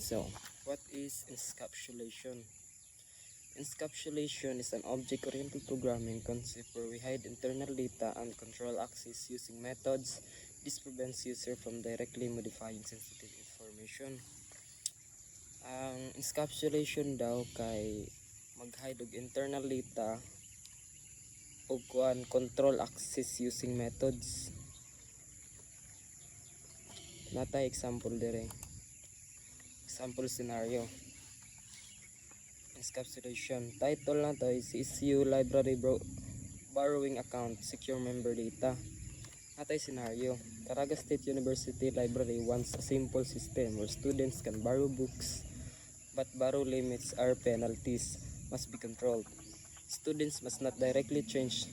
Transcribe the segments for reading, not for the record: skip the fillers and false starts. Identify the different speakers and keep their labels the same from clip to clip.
Speaker 1: So, what is encapsulation? Encapsulation is an object-oriented programming concept where we hide internal data and control access using methods. This prevents user from directly modifying sensitive information. Ang encapsulation daw kay mag-hide og internal data o control access using methods. Natay example dire. Example scenario. Encapsulation. Title na to is Issue Library Borrowing Account Secure Member Data. Natay scenario. Caraga State University Library wants a simple system where students can borrow books but borrow limits or penalties must be controlled. Students must not directly change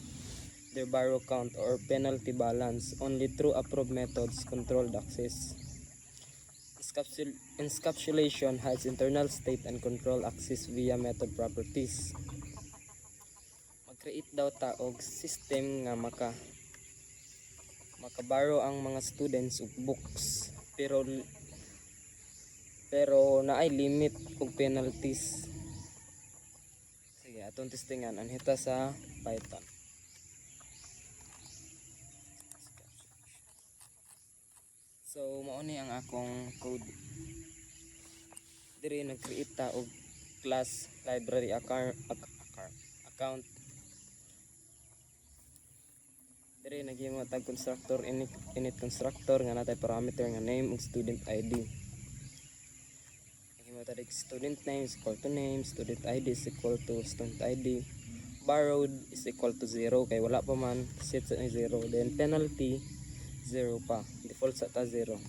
Speaker 1: their borrow count or penalty balance. Only through approved methods controlled access. Encapsulation hides internal state and control access via method properties. Mag-create daw ta og system nga makaborrow ang mga students og books pero naay limit ug penalties. Sige, atong testingan anhita sa Python. So mao ni ang akong code. Diri nag-create ta og class library account. Diri naghimo tag constructor init constructor nga natay parameter nga name ug student ID. Naghimo ta dig student name is equal to name, student ID is equal to student ID. Borrowed is equal to 0 kay wala pa man set sa 0. Then penalty 0 pa, default sa ta 0.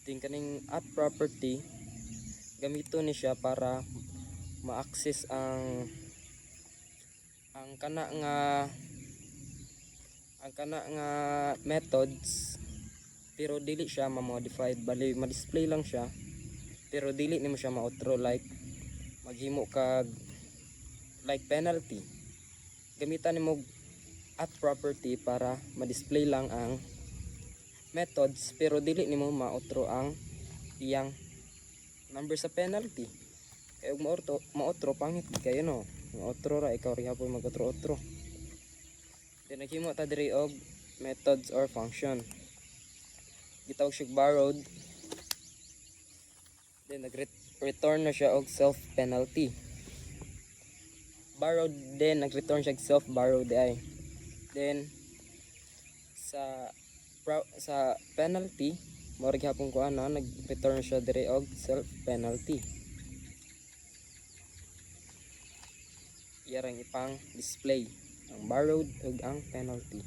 Speaker 1: Ting kaning add property gamito ni siya para ma-access ang kana nga methods pero dili siya ma-modified, bali ma-display lang siya pero dili nimo siya ma-outro like maghimo kag like penalty. Gamitan nimo add property para ma-display lang ang methods pero dili nimo ma-outro ang iyang number sa penalty. Kaya ma-outro pangit kayo no. Ma-outro ra ikaw ri hapon mag-outro. Then naghimo ta diri og methods or function. Gitawag siya borrowed. Then nag-return na siya og self penalty. Borrowed then nag-return siya og self borrowed ay. Then sa penalty mao gyapon ko nag-return siya dire og self penalty. Yarang ipang display ang borrowed ug ang penalty.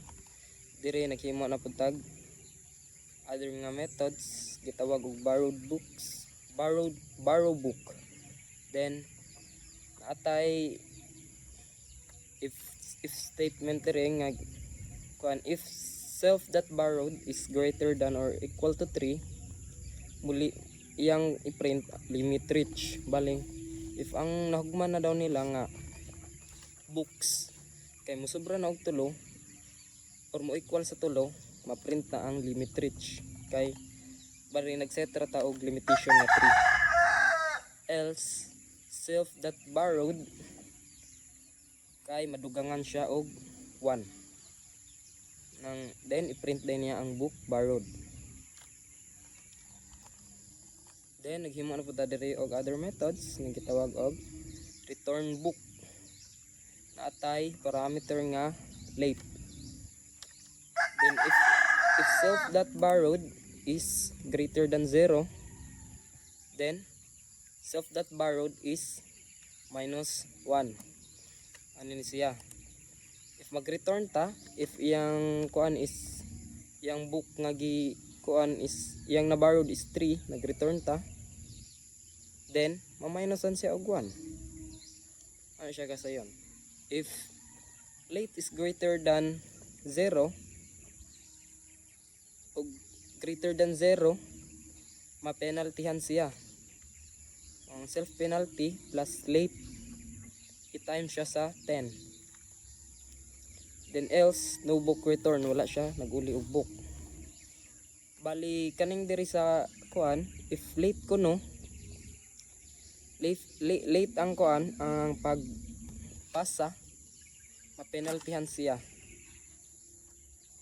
Speaker 1: Dire naghimo na pud tag other nga methods gitawag og borrow book. Then naatay if statement dire nga if self that borrowed is greater than or equal to 3 muli iyang i-print limit reach. Baling if ang nahugman na daw nila nga books kay mo sobra na og 3 or mo equal sa 3 ma-print na ang limit reach kay bali nag-set ra ta og limitation nga 3. Else self that borrowed kay madugangan siya og 1. Then i-print din niya ang book borrowed. Then naghimo na pud ta diri og other methods nga gitawag og return book. Naatay parameter nga late. Then if self that borrowed is greater than 0, then self that borrowed is minus 1. Ano ni siya? If mag-return ta, if iyang iyang book nga iyang na borrowed is 3, nag-return ta, then ma-minusan siya og 1. Ano siya kasayon? If late is greater than 0 o greater than 0, ma-penaltyhan siya. Ang self penalty plus late i-time siya sa 10. Then else no book return, wala siya naguli og book. Bali kaning diri sa if late ko no late ang kuan ang pagpasa, mapenaltihan siya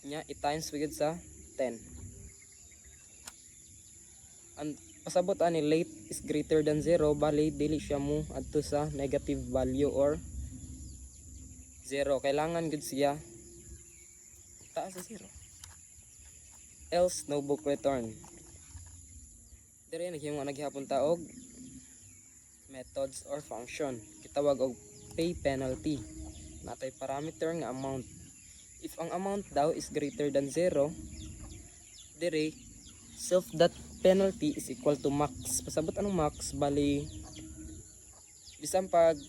Speaker 1: nya i-times with sa 10. Ang pasabot ani late is greater than 0, bali dili siya mo adto sa negative value or 0. Kailangan gud siya taas sa 0, else no book return. Dire naghihapon ta og methods or function, kitawag og pay penalty. Natay parameter nga amount. If ang amount daw is greater than 0, dire self that penalty is equal to max. Pasabot anong max, bali bisan pag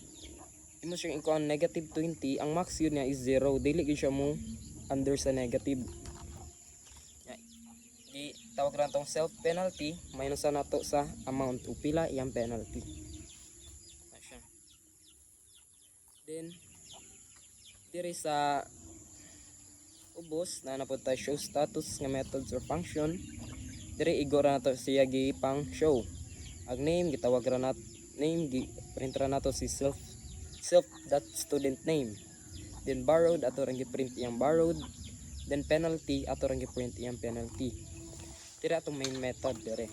Speaker 1: imo siyang ikuan negative 20, ang max yun niya is 0, dili gyud siya mo under sa negative. Di tawag ra tong self penalty minus na nato sa amount o pila iyang penalty. Then dire sa ubos na napod tayo show status nga methods or function, dire igora nato siya gi pang show. Ang name gitawag ra nat name print ra nato si self that student name. Then borrowed ato rang gi-print iyang borrowed. Then penalty ato rang gi-print iyang penalty. Dire atong main method dire.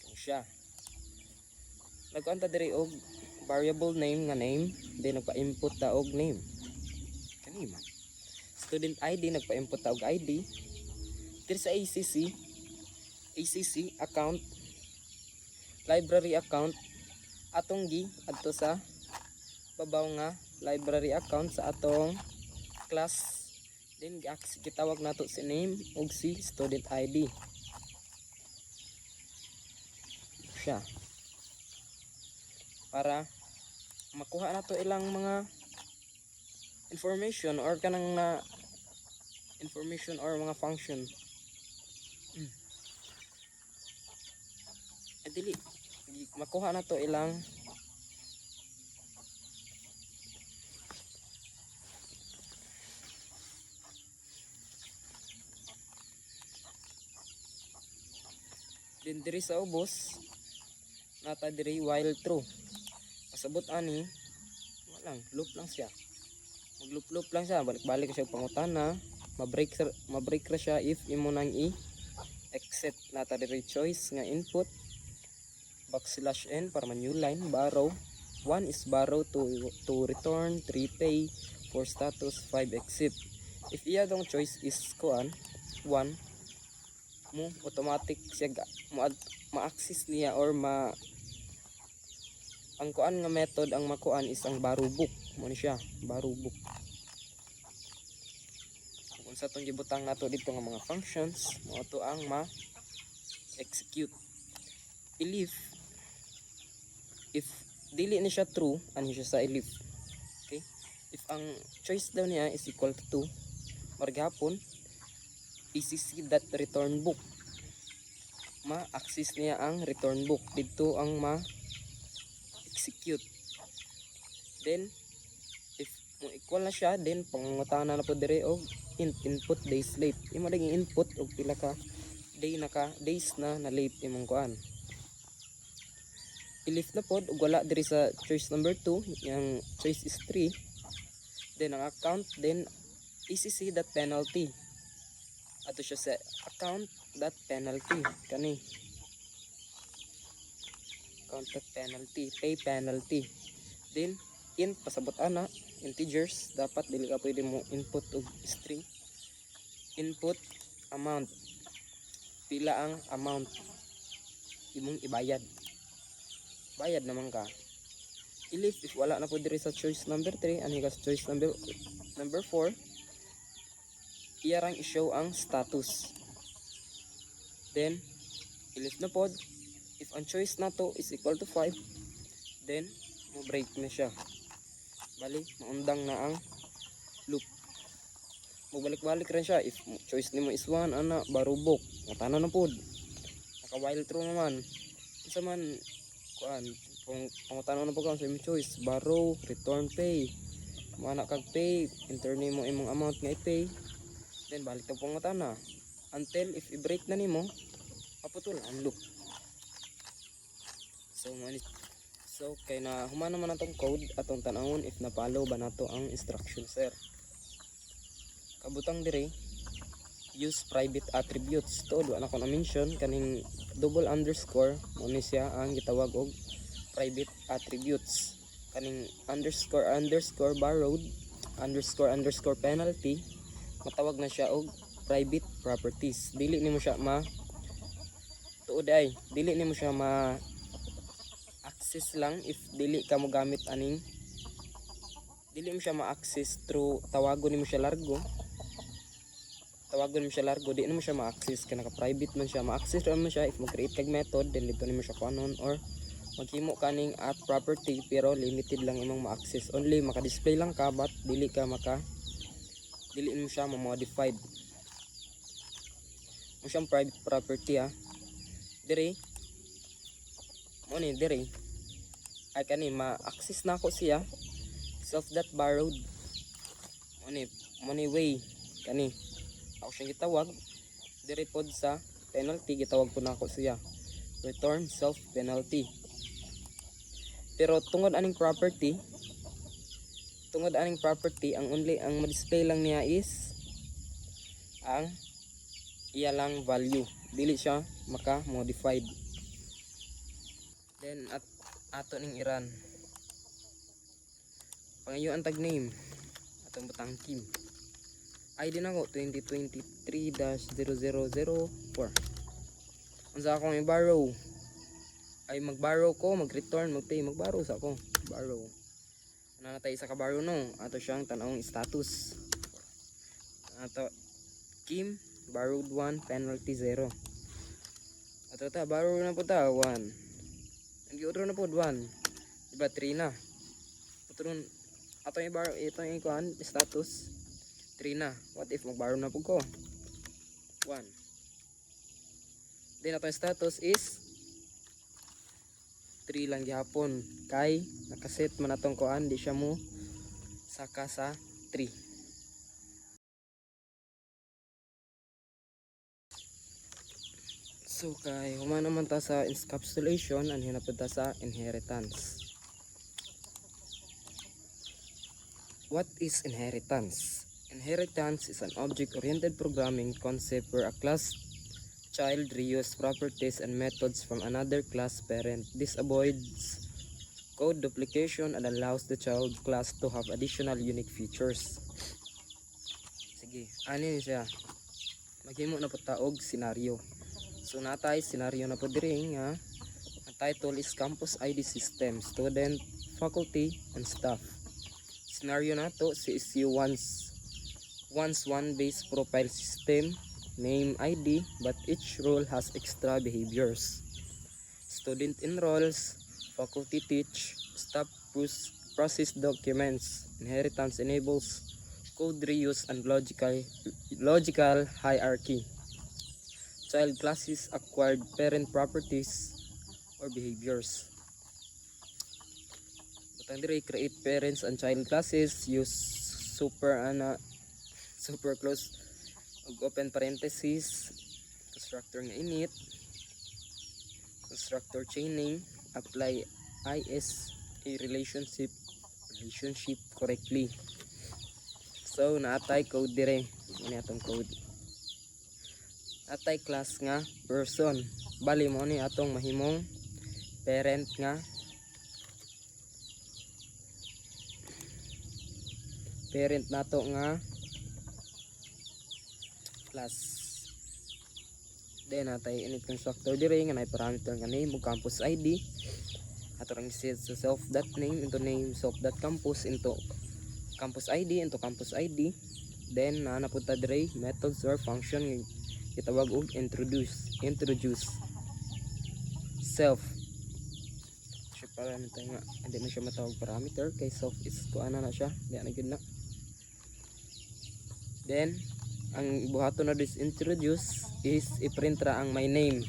Speaker 1: Kung siya nagkuanta dire og variable name nga name, then nagpa-input ta og name. Kani man. Student ID nagpa-input ta og ID. Dire sa ACC account, library account atong gi adto sa babaw nga library account sa atong class. Then gitawag nato si name ug si student ID. Siya. Para makuha nato ilang mga information or kanang na information or mga function. Dili makuha nato ilang din diri sa ubos nata diri while true. Pasabot ani walang loop lang siya, magloop lang siya, balik-balik siya pangutana, ma-break ra siya if imo nang i-exit. Nata diri choice nga input \n para ma new line, borrow 1 is borrow, to return, 3 pay, 4 status, 5 exit. If iya dong choice is kuan 1 mo automatic siya ma-access niya or ang kuan nga method ang makuan is ang borrow book mo ni siya, borrow book. Kung sa tong gibutang nato dito nga mga functions mo to ang ma-execute. If dili ni siya true, ani siya sa elif. Okay? If ang choice daw niya is equal to 2, margahapon ECC that return book, ma-access niya ang return book. Dito ang ma-execute. Then if mo equal na siya, then pangungutana na po dire og input days late. Imo ding input og pila ka days na late imong kuan. I-lift na pod ug wala diri sa choice number 2, yang choice is 3. Then ang account, then ECC that penalty. Ato siya sa account that penalty kani. Account that penalty, pay penalty. Then int pasabot ana integers, dapat dili ka pwede mo input og string. Input amount, pila ang amount imong ibayad, bayad naman ka. I-leave if wala na po diri sa choice number 3, ani ka sa choice number 4, iyarang i-show ang status. Then i-leave na pod if ang choice nato is equal to 5, then mo break na siya, bali maundang na ang loop. Magbalik-balik rin siya if choice nimo is 1, ana barubok matana na pod, naka while true naman. Isa man kuan kung pangutana na po ka sa imong choice, borrow, return, pay, mana kag pay, enter nimo imong amount nga i-pay, then balik ta pangutana until if i-break na nimo maputol ang loop. So kay na humana man atong code atong tanawon if napalo ba nato ang instruction sir. Kabutang dire use private attributes. Tuod wa na ko na mention kaning double underscore mo ni siya ang gitawag og private attributes. Kaning underscore borrowed underscore penalty matawag na siya og private properties. Dili nimo siya access lang if dili ka mo gamit aning dili mo siya ma-access through tawagon mo siya largo di mo siya ma-access kaya naka-private man siya. Ma-access man siya if mag-create kag method then dito nimo siya kuanon or maghimo kaning at property pero limited lang imong ma-access, only maka-display lang ka but dili mo siya ma-modified mo siyang private property dire ay kani ma-access na ako siya self.borrowed money way kani ako siyang gitawag dire pod sa penalty gitawag po na ako siya return self penalty. Pero tungod aning property ang only ang ma-display lang niya is ang iya lang value, dili siya maka-modified. Then at ato ning iran pangayo ang tag name atong butang Kim ID na ko 2023-0004. Unsa akong i-borrow ay mag-borrow ko, mag-return, mag-pay, mag-borrow sa ako borrow na natay isa ka borrow no ato siyang tanawong status ato Kim borrowed 1 penalty 0 ato ta borrow na po ta 1 nag-i-order na po 1 diba 3 na atong i-borrow itong ikuan status 3 na. What if mag-borrow na po ko 1 then atong status is 3 lang gihapon kay nakaset man atong kuan di siya mo saka sa 3. So kay humana man ta sa encapsulation and hinapod ta sa inheritance. What is inheritance? Inheritance is an object-oriented programming concept where a class child reuse properties and methods from another class parent. This avoids code duplication and allows the child class to have additional unique features. Sige, ano yun siya? Maghimo na po taog scenario. So natay scenario na po diri nga ang title is Campus ID System, Student, Faculty, and Staff. Scenario na to is you wants one base profile system, name ID, but each role has extra behaviors. Student enrolls, faculty teach, staff process documents, inheritance enables code reuse and logical hierarchy. Child classes acquired parent properties or behaviors. Butang diri create parents and child classes, use super close ug open parenthesis, constructor nga init, constructor chaining, apply IS a relationship correctly. So naatay code dire, ini atong code. Atay class nga person, bali mo ni atong mahimong parent nato nga class. Then natay init constructor dire nga nay parameter nga name ug campus ID. Ato rang set sa self.name into name self.campus into campus ID into campus ID. Then napunta dire methods or function gitawag og introduce self siya parameter nga hindi na siya matawag parameter kay self is kuana na siya di na gid na. Then ang buhaton na this introduce is i-print ra ang my name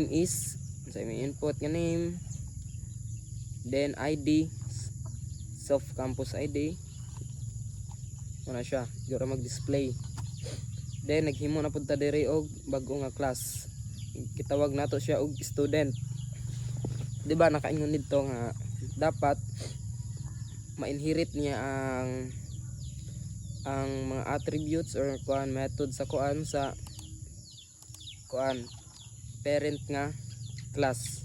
Speaker 1: is sa may input nga name, then ID self campus ID muna siya gyud mag-display. Then naghimo na pud ta diri og bag-o nga class, kitawag nato siya og student. di ba nakaingon dito nga dapat ma-inherit niya ang mga attributes or kuan method sa kuan sa kuan parent nga class.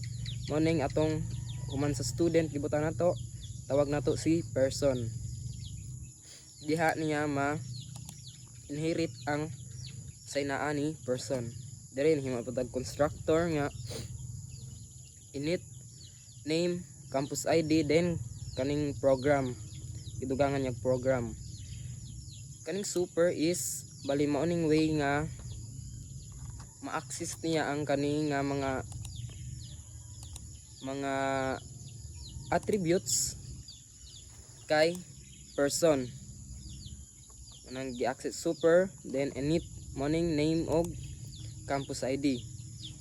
Speaker 1: Morning atong human sa student gibutan nato, tawag nato si person. Diha niya ma-inherit ang sa inaa ni person. Dire himo pud constructor nga init name, campus ID, then kaning program. Gidugangan niya program. Kaning super is bali mao ning way nga ma-access niya ang kaning nga mga attributes kay person. Nang gi-access super, then init morning name og campus ID.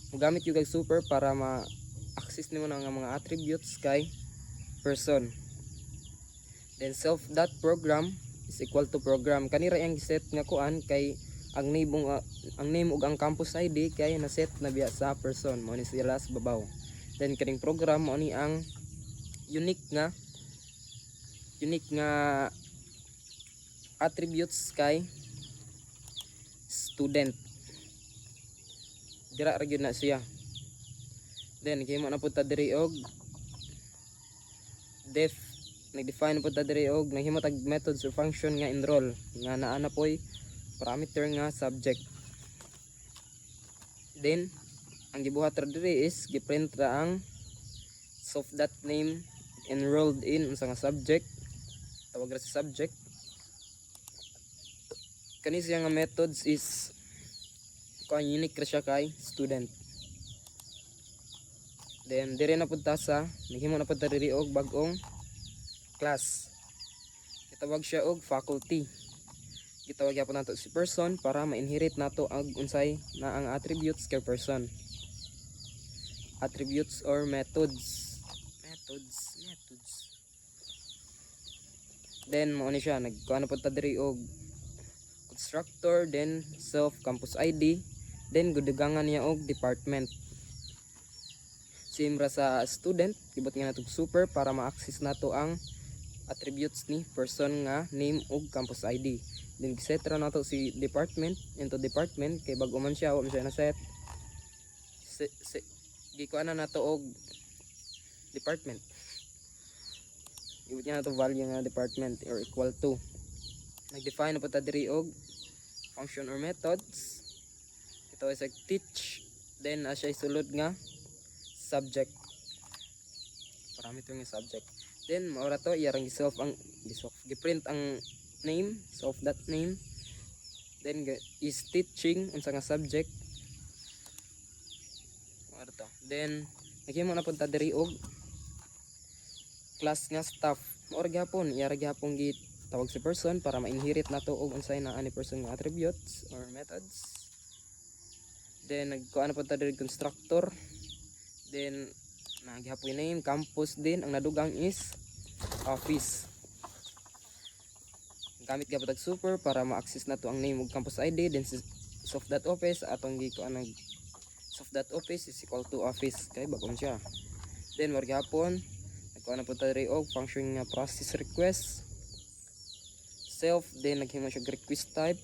Speaker 1: Mugamit yung kay super para ma-access nimo ng mga attributes kay person. Then self.program is equal to program. Kanira yang set nga kuan kay ang name ug ang campus ID kay na set na biya sa person mo ni sila sa babaw. Then kaning program mo ni ang unique nga attributes kay student. Dira ra gyud na siya. Then kay mo na pud ta diri og nag-define po ta diri og naghimo tag methods or function nga enroll nga naa na poy parameter nga subject. Then ang gibuhat ra diri is giprint ra ang self.name enrolled in unsa nga subject, tawag ra sa subject. Kani siya nga methods is kuan unique ra siya kay student. Then dire na pud ta sa naghimo na pud ta diri og bag-ong class. Gitawag siya og faculty. Gitawag gyapon nato si person para ma-inherit nato ang unsay na ang attributes kay person. Attributes or methods. Then mo ni siya nagkuan pud ta diri og constructor, then self campus ID, then gudugangan niya og department. Simra sa student, gibot nga natog super para ma-access nato ang attributes ni person nga name ug campus ID. Then giset ra nato si department into department kay bag-o man siya, wa man siya na set. Gikuan na nato og department. Gibot niya nato value nga department or equal to. Nag-define na po ta diri og function or methods. Ito is like teach, then siya isulod nga subject. Parameter nga subject. Then maura to iyarang giprint ang name, self.name. Then is teaching unsa nga subject. Maura to. Then naghimo na pud ta diri og class nga staff. Maura gyapon iyara gyapon tawag si person para ma-inherit nato og unsay na ani person nga attributes or methods. Then nagkuan na pud ta diri constructor. Then nagyapon name, campus din ang nadugang is office. Gamit gyapon tag super para ma-access nato ang name ug campus ID, then soft.office atong gikuan nag soft.office is equal to office kay bagong siya. Then war gyapon nagkuan na pud ta diri og function nga process request self, then naghimo siya request type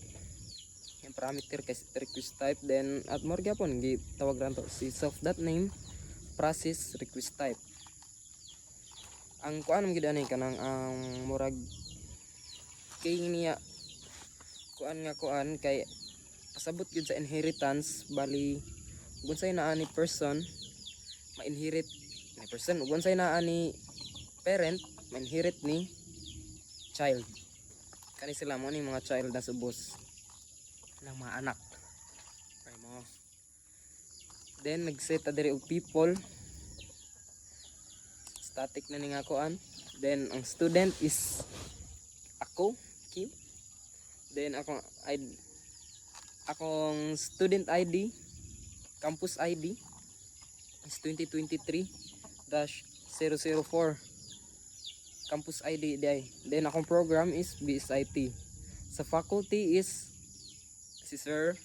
Speaker 1: yung parameter kay request type, then at more gyapon gitawag ra to si self.name process request type. Ang kuan mo gid ani kanang ang murag kay niya kuan kay pasabot gyud sa inheritance bali ug unsay naa ni person ma-inherit ni person ug unsay naa ni parent ma-inherit ni child. Kani sila mo ni mga child na subos ng mga anak. Okay mo. Then nag-set ta diri og people. Static na ni nga kuan. Then ang student is ako, Kim. Then akong student ID, campus ID is 2023-004. Campus ID day. Then akong program is BSIT. Sa faculty is si sir.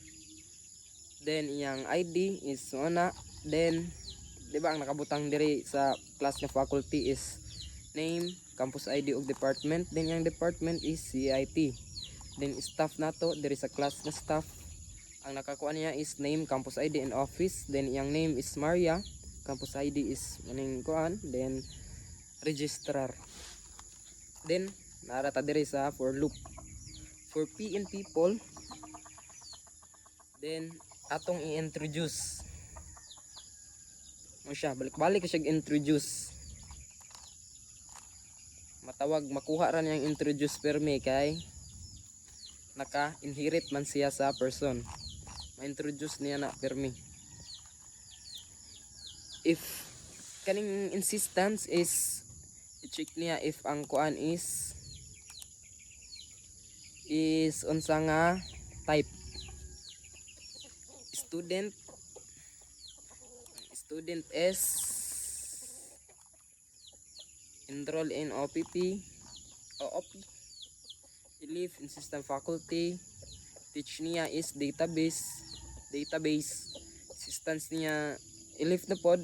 Speaker 1: Then iyang ID is Sona. Then di ba ang nakabutang diri sa class nga faculty is name, campus ID ug department, then yung department is CIT. Then staff nato diri sa class nga staff, ang nakakuha niya is name, campus ID and office. Then yung name is Maria, campus ID is maning kuan, then registrar. Then narata diri sa for loop for P and people. Then atong i-introduce mo siya, balik-balik ka siya introduce, matawag makuha ra niyang introduce permi kay naka-inherit man siya sa person, ma-introduce niya na permi. If kaning insistence is i-check niya if ang kuan is unsa nga type. Student is enroll in OPP o OP. I-live in system faculty. Teach niya is database. Assistance niya i-live na pod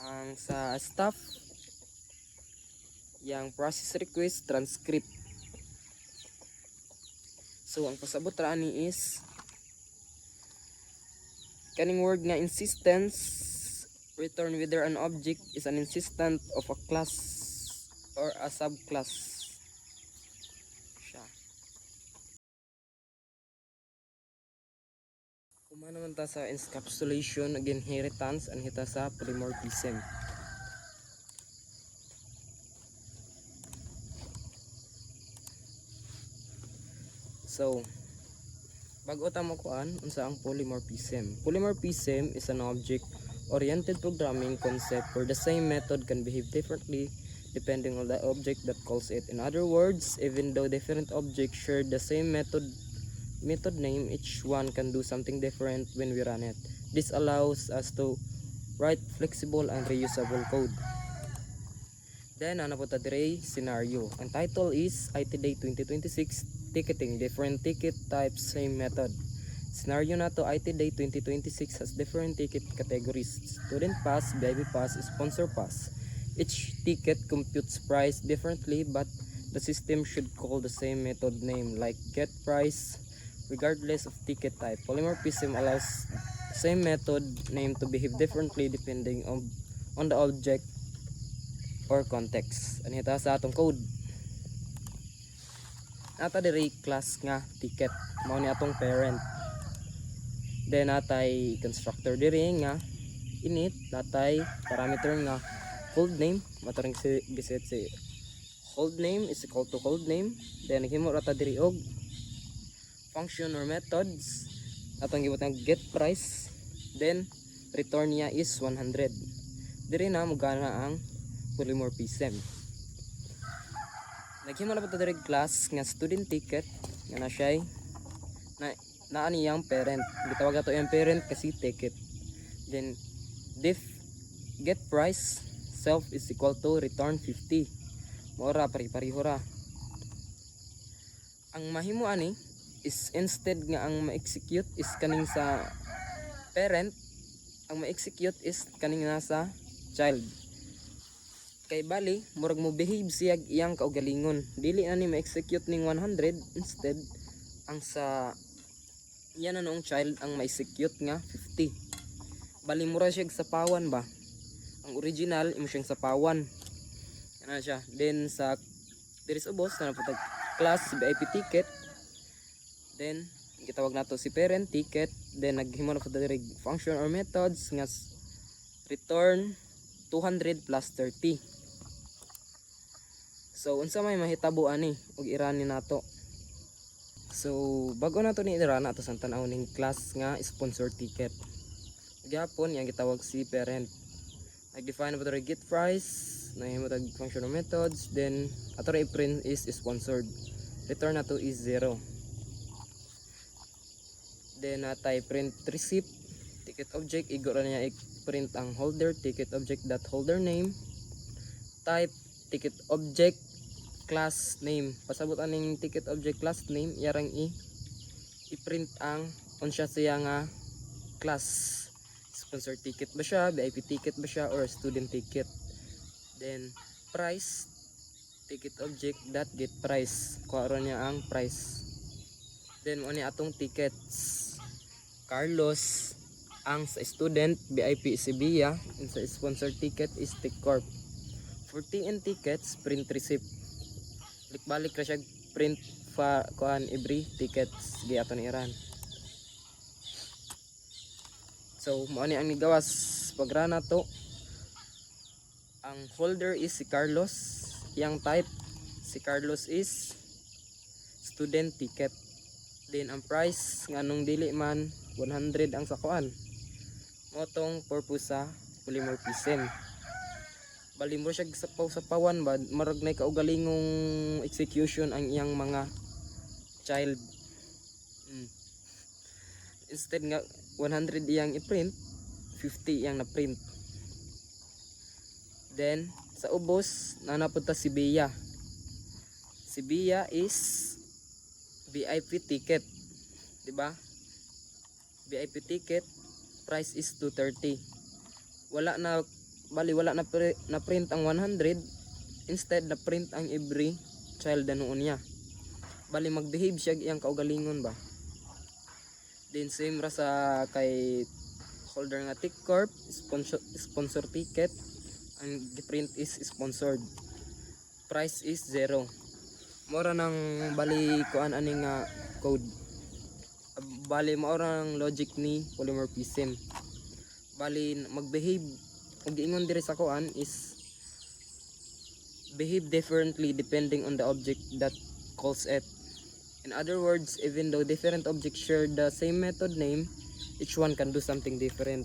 Speaker 1: ang sa staff. Yang process request transcript. So ang pasabot ra ani is kaning word nga insistence, return whether an object is an insistent of a class or a subclass. Siya. Kuma naman ta sa encapsulation ug inheritance and hita sa polymorphism. So, bago ta mo kuan unsa ang polymorphism. Polymorphism is an object-oriented programming concept where the same method can behave differently depending on the object that calls it. In other words, even though different objects share the same method name, each one can do something different when we run it. This allows us to write flexible and reusable code. Then ano po ta dire scenario. Ang title is IT Day 2026 Ticketing, different ticket types, same method. Scenario na to, IT Day 2026 has different ticket categories: student pass, VIP pass, sponsor pass. Each ticket computes price differently, but the system should call the same method name, like get price, regardless of ticket type. Polymorphism allows the same method name to behave differently depending on the object or context. Ano ito sa atong code? Nata diri class nga ticket, mao ni atong parent. Then natay constructor diri nga init, natay parameter nga hold name, maturing si giset si hold name is equal to hold name. Then naghimo ra ta diri og function or methods, atong gibutang get price, then return niya is 100. Diri na mugana ang polymorphism. Naghimo na po diri class nga student ticket nga na siya na ani yang parent. Gitawag ato yung parent kasi ticket. Then diff get price self is equal to return 50. Mora pari-pariho ra. Ang mahimo ani is instead nga ang ma-execute is kaning sa parent, ang ma-execute is kaning nasa child. Kay bali murag mo behave siya iyang kaugalingon, dili na ni ma-execute ning 100, instead ang sa yan na noong child ang ma-execute nga 50. Bali mura siya sa pawan ba, ang original imo siyang sa pawan ana siya. Then sa diri sa boss na naputag class VIP ticket, then gitawag nato si parent ticket, then naghimo na po diri function or methods nga return 200 plus 30. So unsa may mahitabo ani og irani nato. So bago nato ni irana ato sang tan-aw ning class nga sponsor ticket. Gyapon yang gitawag si parent. Nag-define ba diri get price, nahimo tag functional methods, then ato ra i-print is sponsored. Return nato is 0. Then natay print receipt, ticket object, igo ra niya i-print ang holder, ticket object dot holder name, type ticket object class name. Pasabot aning ticket object class name, yarang i-print ang unsya siya nga class. sponsor ticket ba siya, VIP ticket ba siya, or student ticket. Then price, ticket object dot get price, kuha niya ang price. Then mo ni atong tickets. Carlos ang sa student, VIP si Bia, and sa sponsor ticket is Tikcorp. For TN tickets, print receipt. Balik ra siya print fa kuan every tickets gi ato ni Iran. So mao ni ang nigawas pagrana to. Ang holder is si Carlos, yang type si Carlos is student ticket. Then ang price nganong dili man 100 ang sakuan. Motong purpose sa polymorphism. Bali mo siya sa pawan ba marag nay kaugalingong execution ang iyang mga child. Instead nga 100 iyang i-print, 50 iyang na-print. Then sa ubos nanapunta si Bia. Si Bia is VIP ticket, di ba? VIP ticket price is 230. Wala na print ang 100, instead na print ang every child na noon niya. Bali magbehave siya iyang kaugalingon ba. Then same ra sa kay holder nga Tikcorp, sponsor ticket, ang print is sponsored. Price is 0. Mora nang bali kuan ani nga code. Bali mao ang logic ni polymorphism. Bali magbehave ug giingon diri sa kuan is behave differently depending on the object that calls it. In other words, even though different objects share the same method name, each one can do something different.